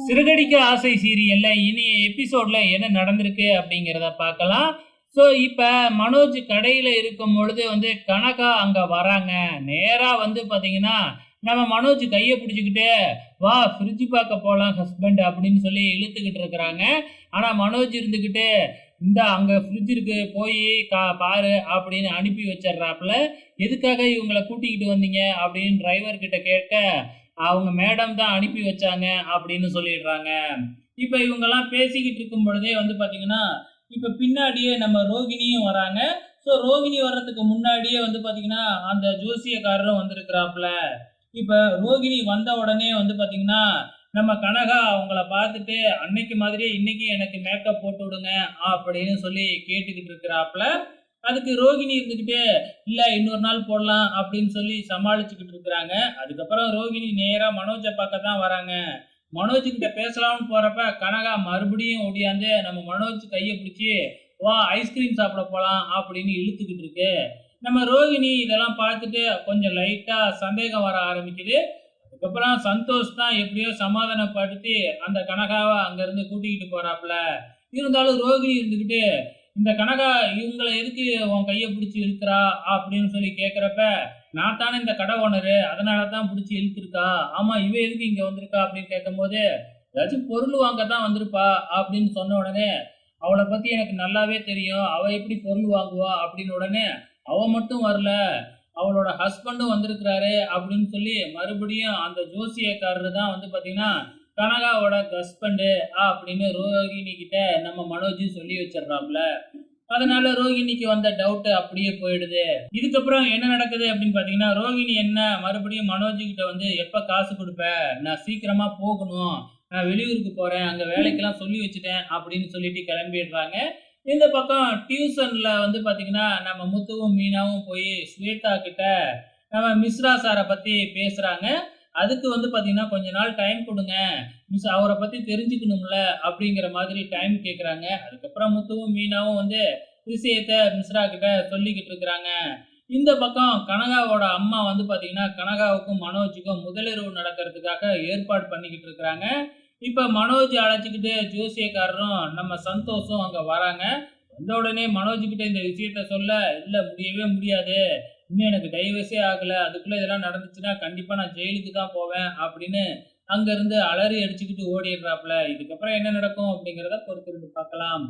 சிறகடிக்க ஆசை சீரியல்ல இனி எபிசோட்ல என்ன நடந்திருக்கு அப்படிங்கிறத பார்க்கலாம். ஸோ இப்ப மனோஜ் கடையில இருக்கும் பொழுது வந்து கனகா அங்க வராங்க. நேரா வந்து பார்த்தீங்கன்னா, நம்ம மனோஜ் கைய பிடிச்சுக்கிட்டு, "வா ஃப்ரிட்ஜ் பார்க்க போலாம் ஹஸ்பண்ட்" அப்படின்னு சொல்லி இழுத்துக்கிட்டு இருக்கிறாங்க. ஆனா மனோஜ் இருந்துகிட்டு, "இந்தா அங்க ஃப்ரிட்ஜ் இருக்கு போயி பாரு" அப்படின்னு அனுப்பி வச்சர்றாப்புல. "எதுக்காக இவங்கள கூட்டிக்கிட்டு வந்தீங்க?" அப்படின்னு டிரைவர் கிட்ட கேட்க, அவங்க மேடம் தான் அனுப்பி வச்சாங்க அப்படின்னு சொல்லிடுறாங்க. இப்ப இவங்கலாம் பேசிக்கிட்டு இருக்கும் பொழுதே வந்து பார்த்தீங்கன்னா, இப்ப பின்னாடியே நம்ம ரோகிணியும் வராங்க. ஸோ ரோகிணி வர்றதுக்கு முன்னாடியே வந்து பார்த்தீங்கன்னா, அந்த ஜோசியக்காரரும் வந்திருக்கிறாப்புல. இப்ப ரோகிணி வந்த உடனே வந்து பார்த்தீங்கன்னா, நம்ம கனகா அவங்கள பார்த்துட்டு, "அன்னைக்கு மாதிரியே இன்னைக்கு எனக்கு மேக்கப் போட்டு விடுங்க" அப்படின்னு சொல்லி கேட்டுக்கிட்டு இருக்கிறாப்புல. அதுக்கு ரோகிணி இருந்துகிட்டு, "இல்ல இன்னொரு நாள் போடலாம்" அப்படின்னு சொல்லி சமாளிச்சுக்கிட்டு இருக்கிறாங்க. அதுக்கப்புறம் ரோகிணி நேரா மனோஜ பார்க்க தான் வராங்க. மனோஜ் கிட்ட பேசலாம்னு போறப்ப, கனகா மறுபடியும் ஓடியாந்து நம்ம மனோஜ் கைய பிடிச்சு, "வா ஐஸ்கிரீம் சாப்பிட போலாம்" அப்படின்னு இழுத்துக்கிட்டு இருக்கு. நம்ம ரோகிணி இதெல்லாம் பார்த்துட்டு கொஞ்சம் லைட்டா சந்தேகம் வர ஆரம்பிக்குது. அதுக்கப்புறம் சந்தோஷ் தான் எப்படியோ சமாதானப்படுத்தி அந்த கனகாவ அங்கருந்து கூட்டிக்கிட்டு போறாப்புல. இருந்தாலும் ரோகிணி இருந்துகிட்டு, "இந்த கனகா இவங்கள எதுக்கு உன் கைய பிடிச்சு இழுக்கிறா?" அப்படின்னு சொல்லி கேட்கிறப்ப, "நான் தானே இந்த கடை ஓனரு. அதனால தான் பிடிச்சு இழுத்துருக்கா. ஆமா இவ எதுக்கு இங்க வந்திருக்கா?" அப்படின்னு கேட்கும்போது, "ஏதாச்சும் பொருள் வாங்க தான் வந்திருப்பா" அப்படின்னு சொன்ன உடனே, "அவள பத்தி எனக்கு நல்லாவே தெரியும். அவ எப்படி பொருள் வாங்குவா?" அப்படின்னு உடனே, "அவ மட்டும் வரல. அவளோட ஹஸ்பண்டும் வந்திருக்கிறாரு" அப்படின்னு சொல்லி மறுபடியும் அந்த ஜோசியக்காரரு தான் வந்து பார்த்தீங்கன்னா, கனகாவோட ஹஸ்பண்டு அப்படின்னு ரோகிணி கிட்ட நம்ம மனோஜ் சொல்லி வச்சிடுறாப்புல. அதனால ரோகிணிக்கு வந்த டவுட் அப்படியே போயிடுது. இதுக்கப்புறம் என்ன நடக்குது அப்படின்னு பார்த்தீங்கன்னா, ரோகிணி என்ன மறுபடியும் மனோஜ் கிட்ட வந்து, "எப்ப காசு குடுப்ப? நான் சீக்கிரமா போகணும். நான் வெளியூருக்கு போறேன். அங்க வேலைக்கெல்லாம் சொல்லி வச்சுட்டேன்" அப்படின்னு சொல்லிட்டு கிளம்பிடுறாங்க. இந்த பக்கம் டியூஷன்ல வந்து பார்த்தீங்கன்னா, நம்ம முத்துவும், மீனாவும் போய் ஸ்வேதா கிட்ட நம்ம மிஸ்ரா சார பத்தி பேசுறாங்க. அதுக்கு வந்து பார்த்தீங்கன்னா, "கொஞ்ச நாள் டைம் குடுங்க. மிஸ் அவர பத்தி தெரிஞ்சுக்கணும்ல" அப்படிங்கிற மாதிரி டைம் கேட்குறாங்க. அதுக்கப்புறம் முத்துவும், மீனாவும் வந்து விஷயத்த மிஸ்ரா கிட்ட சொல்லிக்கிட்டு இருக்கிறாங்க. இந்த பக்கம் கனகாவோட அம்மா வந்து பார்த்தீங்கன்னா, கனகாவுக்கும், மனோஜுக்கும் முதலிரவு நடக்கிறதுக்காக ஏற்பாடு பண்ணிக்கிட்டு இருக்கிறாங்க. இப்ப மனோஜ் அழைச்சுக்கிட்டு ஜோசியக்காரரும், நம்ம சந்தோஷும் அங்க வராங்க. வந்த உடனே மனோஜ் கிட்ட இந்த விஷயத்த சொல்ல, "இல்ல முடியவே முடியாது. இன்னும் எனக்கு டைவர்ஸே ஆகல. அதுக்குள்ள இதெல்லாம் நடந்துச்சுன்னா, கண்டிப்பா நான் ஜெயிலுக்கு தான் போவேன்" அப்படின்னு அங்கருந்து அலறி அடிச்சுக்கிட்டு ஓடிடுறாப்புல. இதுக்கப்புறம் என்ன நடக்கும் அப்படிங்கிறத பொறுத்திருந்து பார்க்கலாம்.